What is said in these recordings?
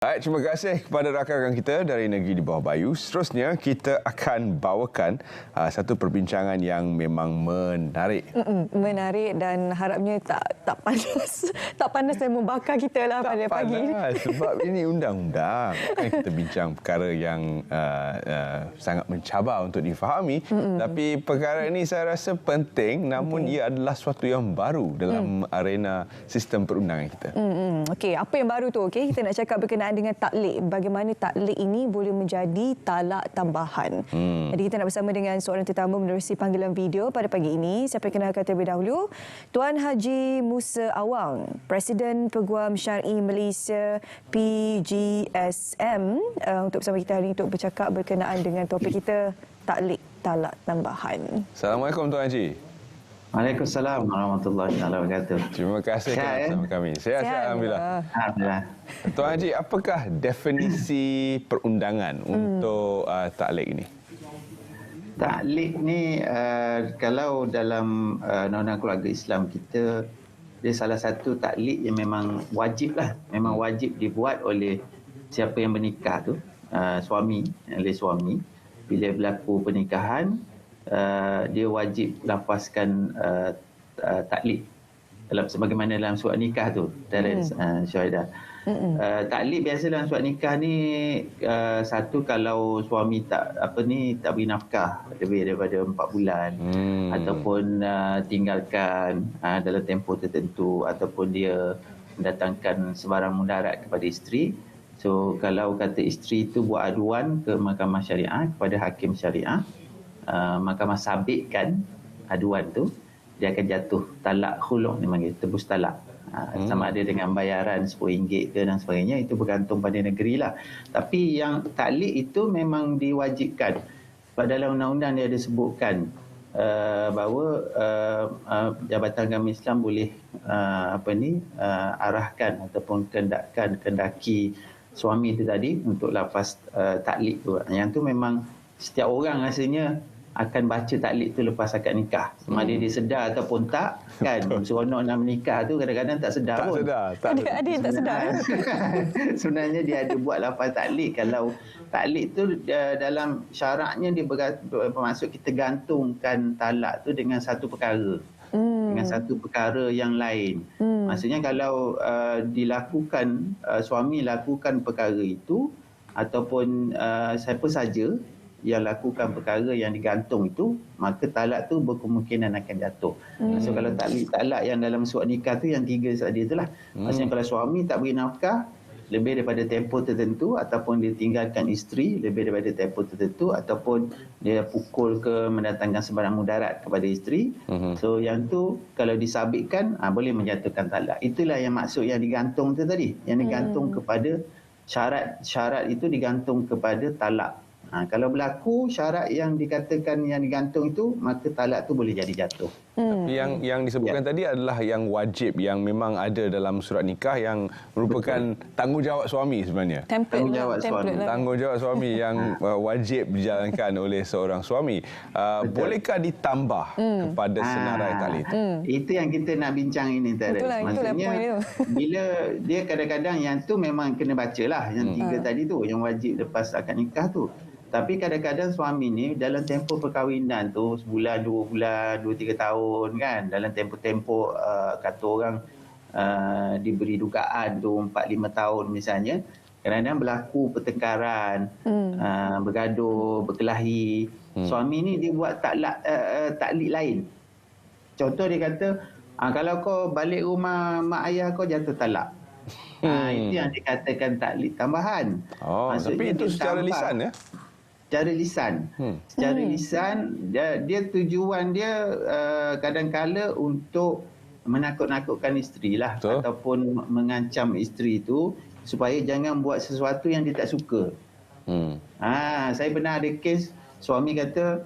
Baik, terima kasih kepada rakan-rakan kita dari Negeri di Bawah Bayu. Seterusnya, kita akan bawakan satu perbincangan yang memang menarik. Menarik dan harapnya tak panas. Tak panas dan membakar kita lah pada pagi ini. Sebab ini undang-undang. Kita bincang perkara yang sangat mencabar untuk difahami. Tapi perkara ini saya rasa penting, namun ia adalah sesuatu yang baru dalam arena sistem perundangan kita. Okey, apa yang baru tu? Okey, kita nak cakap berkenaan dengan taklik. Bagaimana taklik ini boleh menjadi talak tambahan. Jadi kita nak bersama dengan seorang tetamu menerusi panggilan video pada pagi ini. Saya perkenalkan terlebih dahulu Tuan Haji Musa Awang, Presiden Peguam Syar'i Malaysia PGSM, untuk bersama kita hari ini untuk bercakap berkenaan dengan topik kita, taklik talak tambahan. Assalamualaikum Tuan Haji. Waalaikumsalam warahmatullahi wabarakatuh. Terima kasih kerana bersama kami. Sihat, alhamdulillah. Alhamdulillah. Tuan Haji, apakah definisi perundangan untuk taklik ini? Taklik ni kalau dalam undang-undang keluarga Islam kita, dia salah satu taklik yang memang wajib lah. Memang wajib dibuat oleh siapa yang bernikah tu, suami, oleh suami. Bila berlaku pernikahan, dia wajib lafazkan taklik sebagaimana dalam surat nikah tu, Syahidah. Taklik biasa dalam surat nikah ni, satu kalau suami tak beri nafkah lebih daripada 4 bulan, ataupun tinggalkan dalam tempoh tertentu, ataupun dia mendatangkan sebarang mudarat kepada isteri. So kalau kata isteri itu buat aduan ke Mahkamah Syariah, kepada hakim syariah, Mahkamah sabitkan aduan tu, dia akan jatuh talak khuluk, dipanggil tebus talak. Sama ada dengan bayaran RM10 ke dan sebagainya, itu bergantung pada negeri lah. Tapi yang taklik itu memang diwajibkan. Sebab dalam undang-undang dia ada sebutkan bahawa Jabatan Agama Islam boleh arahkan ataupun kendaki suami itu tadi untuk lafaz taklik tu. Yang tu memang setiap orang rasanya akan baca taklik tu lepas akad nikah. Sama ada dia sedar ataupun tak, kan. Seronok nak menikah tu kadang-kadang tak sedar pun. Ada yang tak sedar. Sebenarnya dia ada buat lafaz taklik. Kalau taklik tu dalam syaratnya dia bermaksud kita gantungkan talak tu dengan satu perkara. Dengan satu perkara yang lain. Maksudnya kalau dilakukan, suami lakukan perkara itu, ataupun siapa saja yang lakukan perkara yang digantung itu, maka talak tu berkemungkinan akan jatuh. So kalau talak yang dalam surat nikah tu yang 3 tadi itulah. Maksudnya kalau suami tak beri nafkah lebih daripada tempoh tertentu, ataupun dia tinggalkan isteri lebih daripada tempoh tertentu, ataupun dia pukul ke mendatangkan sebarang mudarat kepada isteri, so yang tu kalau disabitkan boleh menjatuhkan talak. Itulah yang maksud yang digantung tu tadi, yang digantung kepada syarat itu digantung kepada talak. Kalau berlaku syarat yang dikatakan yang digantung itu, maka talak tu boleh jadi jatuh. Tapi yang disebutkan tadi adalah yang wajib, yang memang ada dalam surat nikah, yang merupakan tanggungjawab suami sebenarnya. Tanggungjawab suami yang wajib dijalankan oleh seorang suami. Bolehkah ditambah kepada senarai taklik itu? Itu yang kita nak bincang ini, Terence. Maksudnya bila dia kadang-kadang yang tu memang kena bacalah yang 3 tadi tu, yang wajib lepas akad nikah tu. Tapi kadang-kadang suami ni dalam tempoh perkahwinan tu, sebulan, 2 bulan, 2-3 tahun kan, dalam tempoh-tempoh kata orang diberi dugaan tu 4-5 tahun misalnya, kadang-kadang berlaku pertengkaran, bergaduh, berkelahi. Suami ni dia buat taklik lain. Contoh dia kata, kalau kau balik rumah mak ayah kau jatuh talak. Itu yang dikatakan taklik tambahan. Tapi itu secara lisan ya? Secara lisan. Secara lisan, dia tujuan dia kadang-kala untuk menakut-nakutkan isteri lah. Betul. Ataupun mengancam isteri itu supaya jangan buat sesuatu yang dia tak suka. Saya pernah ada kes suami kata,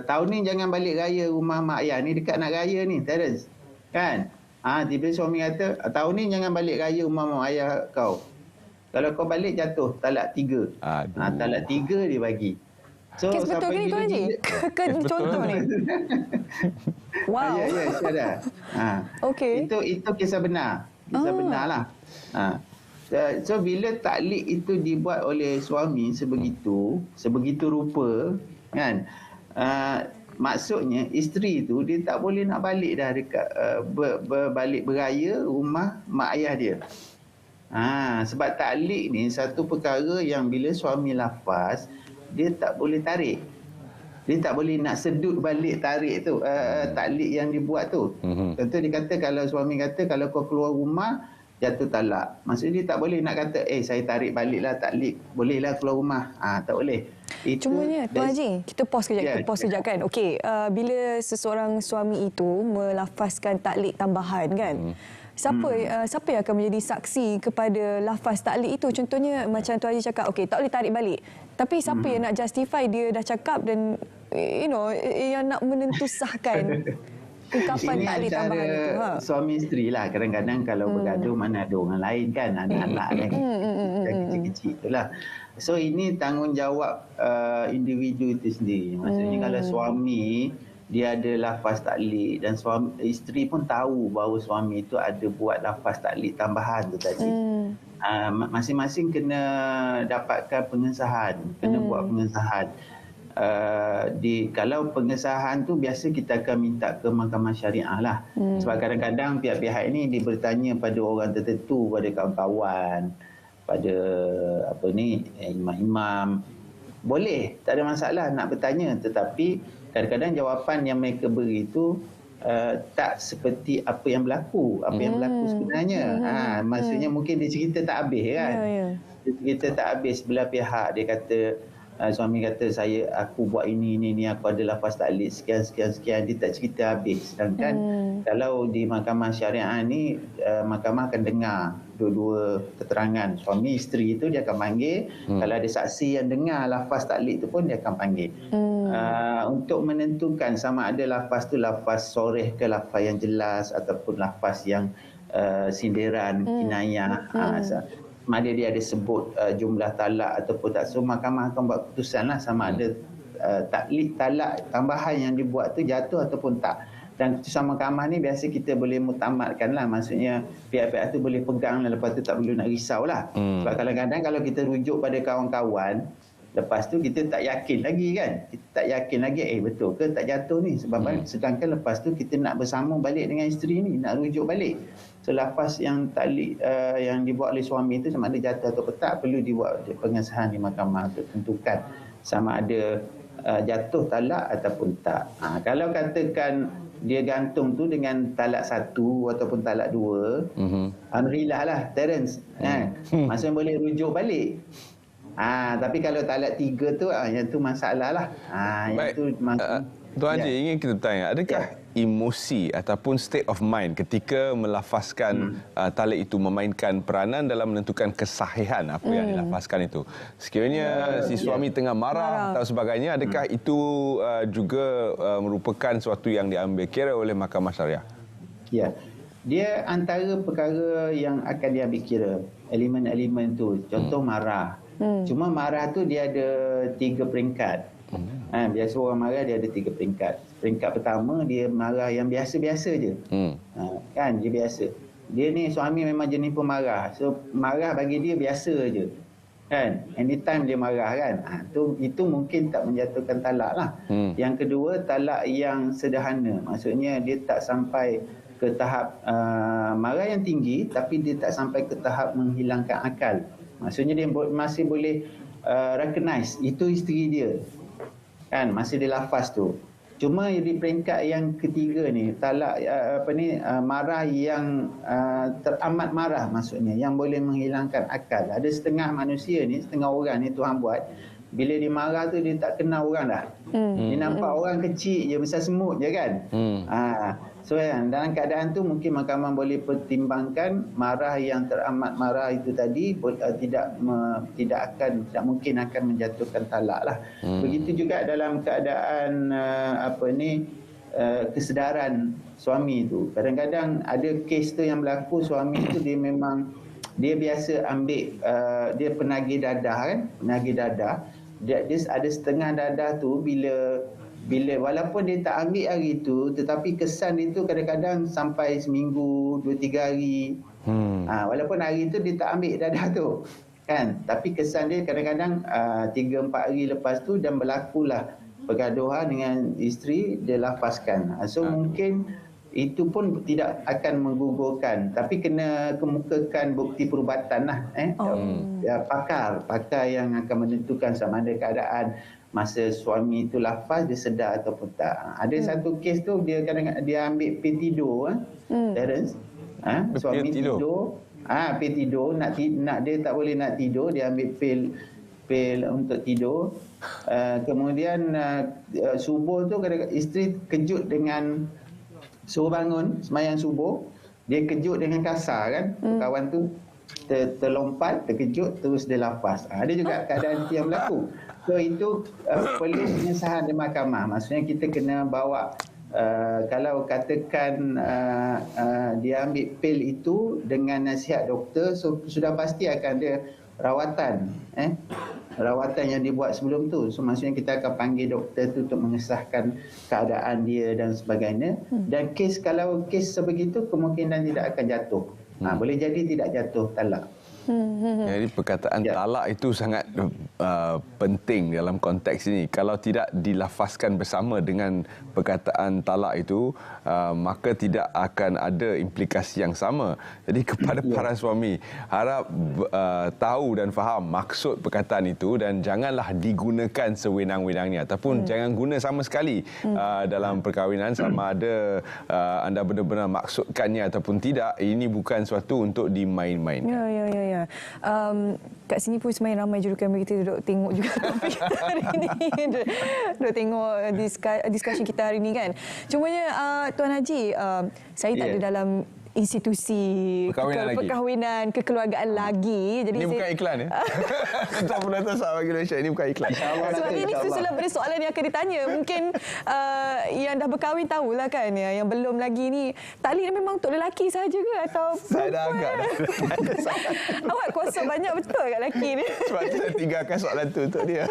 tahun ni jangan balik raya rumah mak ayah ni, dekat nak raya ni, Terence. Kan? Tiba-tiba suami kata, tahun ni jangan balik raya rumah mak ayah kau. Kalau kau balik jatuh talak 3. Talak 3 dia bagi. So, kes betul ke ni Tuan Haji? Contoh ni. Wow. Ya, ada. Okey. Itu kisah benar. Kisah benar lah. So bila taklik itu dibuat oleh suami sebegitu rupa kan, maksudnya isteri tu dia tak boleh nak balik dah dekat balik beraya rumah mak ayah dia. Sebab taklik ni satu perkara yang bila suami lafaz dia tak boleh tarik. Dia tak boleh nak sedut balik tarik tu, taklik yang dibuat tu. Contoh dia kata, kalau suami kata kalau kau keluar rumah jatuh talak. Maksudnya dia tak boleh nak kata saya tarik baliklah taklik, bolehlah keluar rumah. Tak boleh. Cumanya Tuan Haji, kita pause kejap kan. Okey, bila seseorang suami itu melafazkan taklik tambahan kan, siapa yang akan menjadi saksi kepada lafaz taklik itu? Contohnya macam Tuan Haji cakap, okey, tak boleh tarik balik. Tapi siapa yang nak justify dia dah cakap dan yang nak menentusahkan ungkapan taklik tambahan itu? Suami isteri lah. Kadang-kadang kalau bergaduh mana ada orang lain kan, anak-anak kan, yang kecil-kecil itulah. So ini tanggungjawab individu itu sendiri. Maksudnya kalau suami dia ada lafaz taklik dan isteri pun tahu bahawa suami itu ada buat lafaz taklik tambahan tu tadi, masing-masing kena dapatkan pengesahan, kena buat pengesahan. Kalau pengesahan tu biasa kita akan minta ke mahkamah syariah lah. Sebab kadang-kadang pihak-pihak ini dia bertanya pada orang tertentu, pada kawan-kawan, pada imam-imam. Boleh, tak ada masalah nak bertanya, tetapi kadang-kadang jawapan yang mereka beri itu tak seperti apa yang berlaku sebenarnya. Maksudnya mungkin dia cerita tak habis kan. Dia cerita tak habis belah pihak. Dia kata, suami kata aku buat ini, aku ada lafaz taklik sekian. Dia tak cerita habis. Sedangkan kalau di mahkamah syariah ni, mahkamah akan dengar dua-dua keterangan suami isteri itu, dia akan panggil. Kalau ada saksi yang dengar lafaz taklik itu pun dia akan panggil. Untuk menentukan sama ada lafaz tu lafaz soreh ke lafaz yang jelas ataupun lafaz yang sindiran, kinayah. Sama ada dia ada sebut jumlah talak ataupun tak. So mahkamah akan buat keputusan lah sama ada taklik talak tambahan yang dibuat tu jatuh ataupun tak. Dan keputusan mahkamah ni biasa kita boleh mutamatkan lah. Maksudnya pihak-pihak tu boleh pegang lah, lepas tu tak perlu nak risau lah. Sebab kadang-kadang kalau kita rujuk pada kawan-kawan, lepas tu kita tak yakin lagi kan. Kita tak yakin lagi, betul ke tak jatuh ni. Sebab sedangkan lepas tu kita nak bersama balik dengan isteri ni, nak rujuk balik. So lafaz yang taklik yang dibuat oleh suami itu sama ada jatuh atau tak, perlu dibuat pengesahan di mahkamah untuk tentukan sama ada jatuh talak ataupun tak. Kalau katakan dia gantung tu dengan talak 1 ataupun talak 2, alhamdulillah lah Terence. Maksudnya boleh rujuk balik. Tapi kalau talak 3 tu, yang tu masalah lah. Tuan Haji, ingin kita tanya, adakah emosi ataupun state of mind ketika melafazkan talak itu memainkan peranan dalam menentukan kesahihan apa yang dilafazkan itu? Sekiranya si suami tengah marah atau sebagainya, adakah itu juga merupakan sesuatu yang diambil kira oleh mahkamah syariah? Ya, dia antara perkara yang akan diambil kira, elemen-elemen tu. Contoh marah. Cuma marah tu dia ada 3 peringkat. Biasa orang marah dia ada 3 peringkat. Peringkat pertama dia marah yang biasa-biasa je. Kan, dia biasa. Dia ni suami memang jenis pemarah. So marah bagi dia biasa je. Kan, anytime dia marah kan. Itu mungkin tak menjatuhkan talak lah. Yang kedua, talak yang sederhana. Maksudnya dia tak sampai ke tahap marah yang tinggi, tapi dia tak sampai ke tahap menghilangkan akal. Maksudnya dia masih boleh recognize itu isteri dia. Kan, masih dia lafaz tu. Cuma di peringkat yang ketiga ni, talak marah yang teramat marah, maksudnya yang boleh menghilangkan akal. Ada setengah manusia ni, setengah orang ni Tuhan buat, bila dia marah tu dia tak kenal orang dah. Dia nampak orang kecil je, besar semut je kan. So dalam keadaan tu mungkin mahkamah boleh pertimbangkan marah yang teramat marah itu tadi tidak mungkin akan menjatuhkan talak lah. Begitu juga dalam keadaan kesedaran suami itu. Kadang-kadang ada kes tu yang berlaku, suami itu dia biasa ambil dia penagih dadah kan, penagih dadah. Dia ada setengah dadah tu bila walaupun dia tak ambil hari itu, tetapi kesan dia tu kadang-kadang sampai seminggu, 2-3 hari. Walaupun hari itu dia tak ambil dadah tu. Kan? Tapi kesan dia kadang-kadang 3-4 hari lepas tu dan berlakulah pergaduhan dengan isteri, dia lafazkan. So mungkin itu pun tidak akan menggugurkan, tapi kena kemukakan bukti perubatan lah. Pakar yang akan menentukan sama ada keadaan masa suami itu lafaz dia sedar ataupun tak. Ada satu kes tu dia kadang-kadang dia ambil pil tidur, Terence. Suami tidur, pil tidur, nak dia tak boleh nak tidur, dia ambil pil untuk tidur. Kemudian subuh tu kadang-kadang isteri kejut dengan suruh bangun sembahyang subuh, dia kejut dengan kasar kan. Kawan tu terlompat, terkejut, terus dia lafaz. Ada juga keadaan itu yang berlaku. So itu perlu pengesahan di mahkamah. Maksudnya kita kena bawa kalau katakan dia ambil pil itu dengan nasihat doktor, so sudah pasti akan ada rawatan yang dibuat sebelum tu. So maksudnya kita akan panggil doktor tu untuk mengesahkan keadaan dia dan sebagainya. Dan kalau kes sebegitu kemungkinan tidak akan jatuh. Boleh jadi tidak jatuh talak. Jadi perkataan talak itu sangat penting dalam konteks ini. Kalau tidak dilafazkan bersama dengan perkataan talak itu, maka tidak akan ada implikasi yang sama. Jadi kepada para suami, harap tahu dan faham maksud perkataan itu dan janganlah digunakan sewenang-wenangnya ataupun jangan guna sama sekali dalam perkahwinan, sama ada anda benar-benar maksudkannya ataupun tidak. Ini bukan suatu untuk dimain-mainkan. Ya. Kat sini pun sebenarnya ramai jurukamera kita duduk tengok juga topik kita hari ini. Duduk tengok diskusi kita hari ini kan. Cumanya Tuan Haji, saya tak ada dalam institusi perkahwinan kekeluargaan lagi. Jadi ini bukan iklan ya. Tak pernah tahu sahabat Malaysia, ini bukan iklan. Sebab ini susulan pada soalan yang akan ditanya. Mungkin yang dah berkahwin tahulah kan, yang belum lagi ni, taklik memang untuk lelaki sahaja ke atau saya dah agak awak kuasa banyak betul kat lelaki ni. Sebab tu saya tinggalkan soalan tu untuk dia.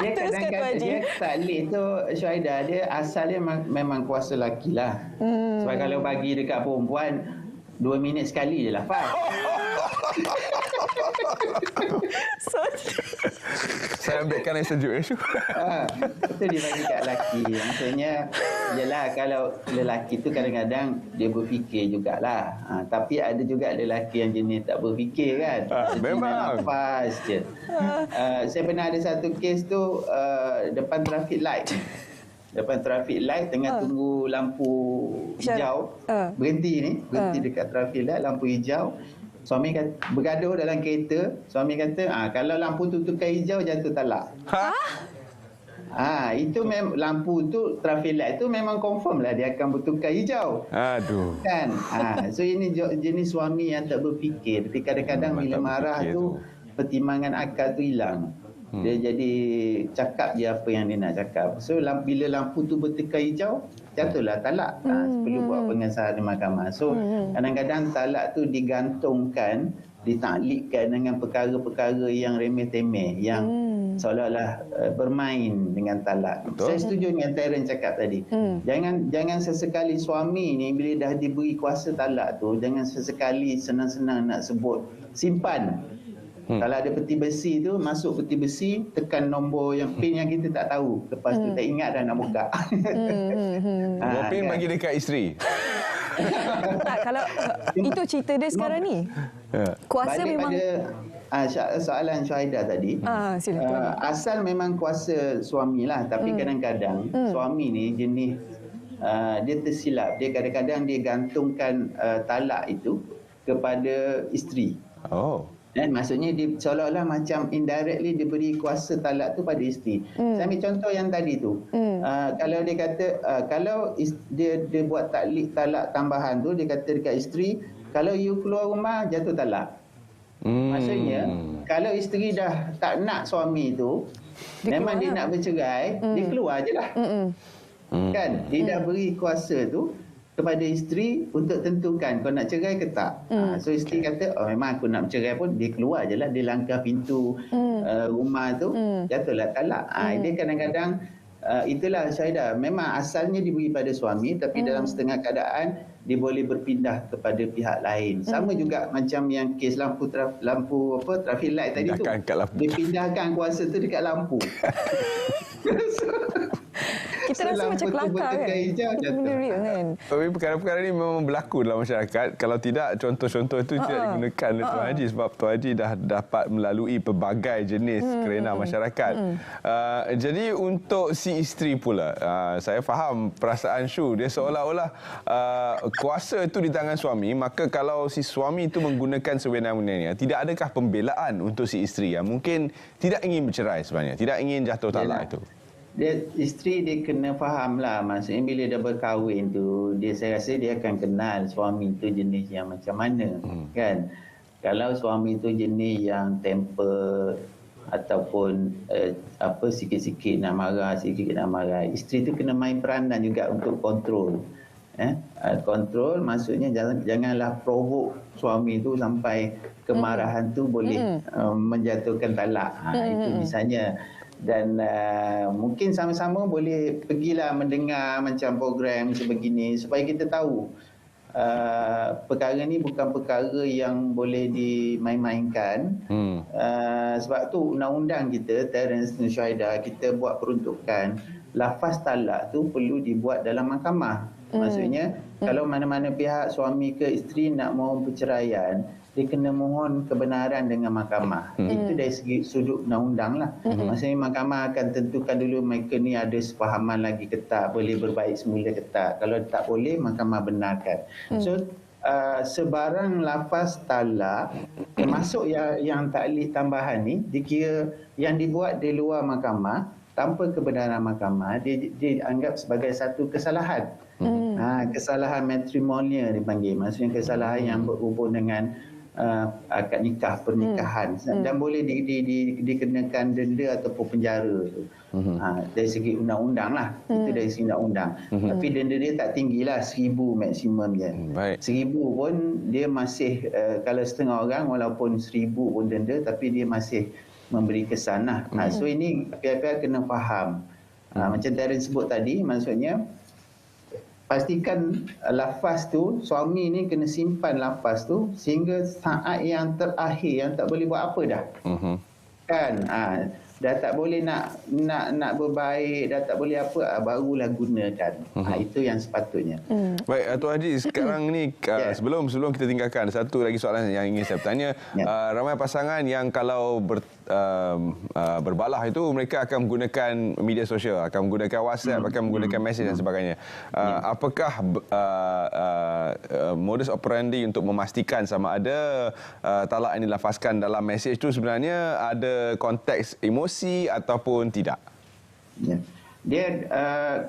Dia kadang-kadang dia taklik tu, Syuhaidah, dia asalnya memang kuasa lelaki lah. Sebab kalau bagi dekat perempuan 2 minit sekali je lah, Faham? Saya ambilkan yang sejuk ya, Syuh. Itu dia bagi kat lelaki. Maksudnya, yelah kalau lelaki tu kadang-kadang dia berfikir jugalah. Tapi ada juga lelaki yang jenis tak berfikir kan. Memang. Nafas je. Saya pernah ada satu kes tu depan traffic light. Depan traffic light tengah tunggu lampu hijau. Berhenti dekat traffic light, lampu hijau. Suami kata, bergaduh dalam kereta. Suami kata, kalau lampu tu tukar hijau, jatuh talak. Itu lampu tu, traffic light tu memang confirm lah dia akan bertukar hijau. Aduh. Kan? So ini jenis suami yang tak berfikir. Tapi kadang-kadang bila marah tu, pertimbangan akal tu hilang. Dia jadi cakap je apa yang dia nak cakap. So bila lampu tu bertukar hijau, jatuhlah talak. Perlu buat pengesahan di mahkamah. So kadang-kadang talak tu digantungkan, ditaklikkan dengan perkara-perkara yang remeh-temeh, yang seolah-olah bermain dengan talak. Betul. Saya setuju dengan Terence cakap tadi. Jangan sesekali suami ni bila dah diberi kuasa talak tu, jangan sesekali senang-senang nak sebut simpan. Kalau ada peti besi tu, masuk peti besi, tekan nombor yang pin yang kita tak tahu. Lepas tu tak ingat dah nak buka. Nombor pin bagi dekat isteri. Tak, kalau itu cerita dia sekarang ni. Kuasa balik memang pada soalan Syuhaidah tadi. Asal memang kuasa suami lah. Tapi kadang-kadang suami ni jenis dia tersilap. Dia kadang-kadang dia gantungkan talak itu kepada isteri. Maksudnya dia seolah-olah macam indirectly diberi kuasa talak tu pada isteri. Saya ambil contoh yang tadi tu. Kalau dia kata kalau dia buat talak tambahan tu, dia kata dekat isteri, kalau you keluar rumah jatuh talak. Maksudnya kalau isteri dah tak nak suami tu, memang dia nak bercerai, dia keluar je lah. Kan? Dia dah beri kuasa tu kepada isteri untuk tentukan kau nak cerai ke tak. So isteri kata, memang aku nak bercerai pun, dia keluar je lah. Dia langkah pintu rumah tu, jatuhlah talak. Dia kadang-kadang itulah Syuhaidah, memang asalnya diberi pada suami, tapi dalam setengah keadaan dia boleh berpindah kepada pihak lain. Sama juga macam yang kes traffic light tadi tu. Dia pindahkan kuasa tu dekat lampu. Kita rasa macam kelakar kan? Benda real kan? Tapi perkara-perkara ni memang berlaku dalam masyarakat. Kalau tidak, contoh-contoh itu tidak digunakan oleh Tuan Haji sebab Tuan Haji dah dapat melalui pelbagai jenis kerana masyarakat. Jadi untuk si isteri pula, saya faham perasaan Shu. Dia seolah-olah kuasa itu di tangan suami, maka kalau si suami itu menggunakan sewenang-wenangnya, tidak adakah pembelaan untuk si isteri yang mungkin tidak ingin bercerai sebenarnya, tidak ingin jatuh talak itu? Isteri dia kena faham lah, maksudnya bila dia berkahwin tu, saya rasa dia akan kenal suami tu jenis yang macam mana, kan. Kalau suami tu jenis yang temper ataupun sikit-sikit nak marah, isteri tu kena main peranan juga untuk kontrol. Kontrol maksudnya janganlah provoke suami tu sampai kemarahan tu boleh menjatuhkan talak. Itu misalnya. Dan mungkin sama-sama boleh pergilah mendengar macam program sebegini supaya kita tahu perkara ni bukan perkara yang boleh dimain-mainkan. Sebab tu undang-undang kita, Terence Nusyahidah, kita buat peruntukan lafaz talak tu perlu dibuat dalam mahkamah. Maksudnya kalau mana-mana pihak suami ke isteri nak mohon perceraian, dia kena mohon kebenaran dengan mahkamah. Itu dari segi sudut undang-undang lah. Maksudnya mahkamah akan tentukan dulu mereka ni ada sepahaman lagi ke tak, boleh berbaik semula ke tak. Kalau tak boleh, mahkamah benarkan. So, sebarang lafaz talak, termasuk yang taklid tambahan ni, dikira yang dibuat di luar mahkamah, tanpa kebenaran mahkamah, dia dianggap sebagai satu kesalahan. Kesalahan matrimonial dipanggil. Maksudnya kesalahan yang berhubung dengan akad nikah, pernikahan, dan boleh dikenakan denda ataupun penjara tu. Dari segi undang-undang lah. Itu dari segi undang-undang. Tapi denda dia tak tinggi lah, 1,000 maksimum je. 1,000 pun dia masih, kalau setengah orang walaupun 1,000 pun denda, tapi dia masih memberi kesan lah. So ini pihak-pihak kena faham. Macam Terence sebut tadi, maksudnya pastikan lafaz tu, suami ni kena simpan lafaz tu sehingga saat yang terakhir yang tak boleh buat apa dah. Kan? Dah tak boleh nak berbaik, dah tak boleh apa, barulah gunakan. Itu yang sepatutnya. Baik, Tuan Haji, sekarang ni sebelum kita tinggalkan, satu lagi soalan yang ingin saya bertanya. Ramai pasangan yang kalau berbalah itu mereka akan menggunakan media sosial, akan menggunakan WhatsApp, akan menggunakan mesej dan sebagainya. Apakah modus operandi untuk memastikan sama ada talak yang dilafazkan dalam mesej itu sebenarnya ada konteks emosi ataupun tidak? Dia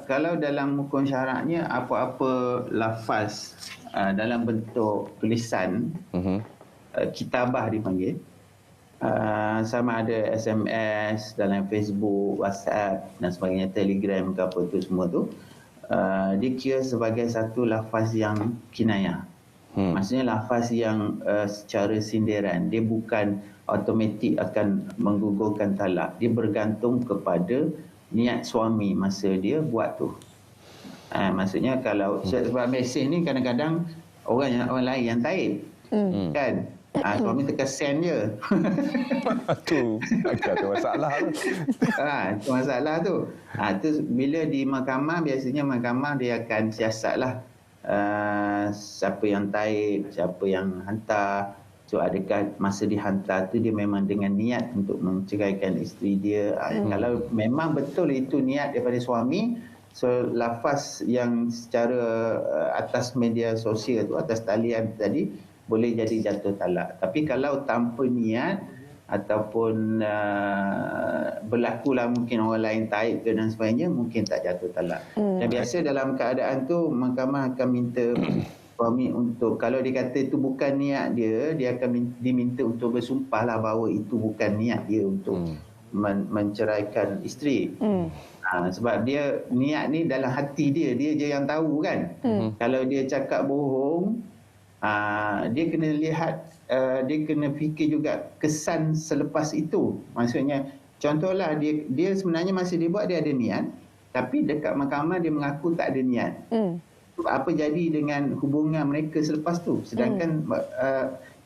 kalau dalam hukum syaraknya apa-apa lafaz dalam bentuk tulisan, kitabah dipanggil, sama ada SMS, dalam Facebook, WhatsApp dan sebagainya, Telegram ke apa tu semua tu, dia kira sebagai satu lafaz yang kinayah. Maksudnya lafaz yang secara sindiran, dia bukan automatik akan menggugurkan talak. Dia bergantung kepada niat suami masa dia buat tu. Maksudnya kalau sebab mesej ni kadang-kadang orang lain yang taib, kan? Suami tekan send je. Tu masalah tu. Itu masalah tu. Tu bila di mahkamah, biasanya mahkamah dia akan siasatlah siapa yang taib, siapa yang hantar. So adakah masa dihantar tu dia memang dengan niat untuk menceraikan isteri dia. Kalau memang betul itu niat daripada suami, so lafaz yang secara atas media sosial tu, atas talian tadi, boleh jadi jatuh talak. Tapi kalau tanpa niat ataupun berlakulah mungkin orang lain taib ke dan sebagainya, mungkin tak jatuh talak. Dan biasa dalam keadaan tu mahkamah akan minta suami untuk, kalau dia kata itu bukan niat dia, dia akan diminta untuk bersumpahlah bahawa itu bukan niat dia untuk menceraikan isteri. Sebab dia niat ni dalam hati dia je yang tahu kan. Kalau dia cakap bohong, dia kena lihat, dia kena fikir juga kesan selepas itu. Maksudnya contohlah dia sebenarnya masa dia buat dia ada niat, tapi dekat mahkamah dia mengaku tak ada niat. apa jadi dengan hubungan mereka selepas tu. Sedangkan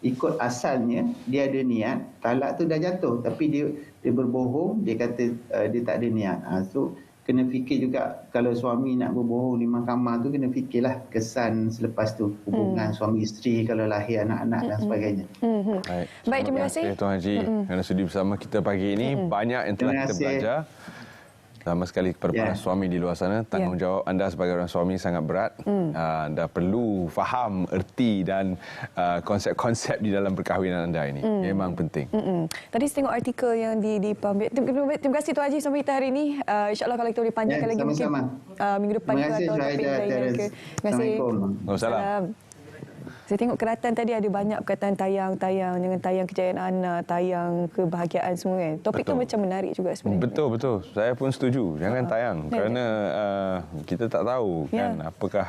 ikut asalnya dia ada niat, talak tu dah jatuh tapi dia berbohong, dia kata dia tak ada niat. So kena fikir juga kalau suami nak berbohong di mahkamah tu, kena fikirlah kesan selepas tu, hubungan suami isteri kalau lahir anak-anak dan sebagainya. Baik, terima kasih Tuan Haji kerana sudi bersama kita pagi ini. Banyak yang telah kita belajar. Sama sekali kepada para suami di luar sana, tanggungjawab anda sebagai orang suami sangat berat. Anda perlu faham erti dan konsep-konsep di dalam perkahwinan anda ini. Memang penting. Tadi saya tengok artikel yang dipublish. Terima kasih Tuan Haji sampai kita hari ini. InsyaAllah kalau kita boleh panjangkan lagi sama-sama. mungkin minggu depan atau topik lain. Terima kasih. Waalaikumsalam. Saya tengok Kelatan tadi ada banyak perkataan tayang-tayang, jangan tayang kejayaan anak, tayang kebahagiaan semua kan. Topik tu macam menarik juga sebenarnya. Betul. Saya pun setuju. Jangan tayang kerana kita tak tahu kan apakah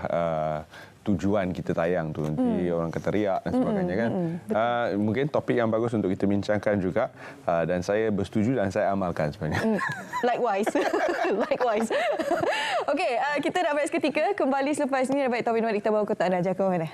tujuan kita tayang tu. Nanti orang kata riak dan sebagainya kan. Mungkin topik yang bagus untuk kita bincangkan juga dan saya bersetuju dan saya amalkan sebenarnya. Likewise. Likewise. Okey, kita nak beres ketika kembali selepas ini. Baik, topik kita bawa ke tak ada ajar kau mana.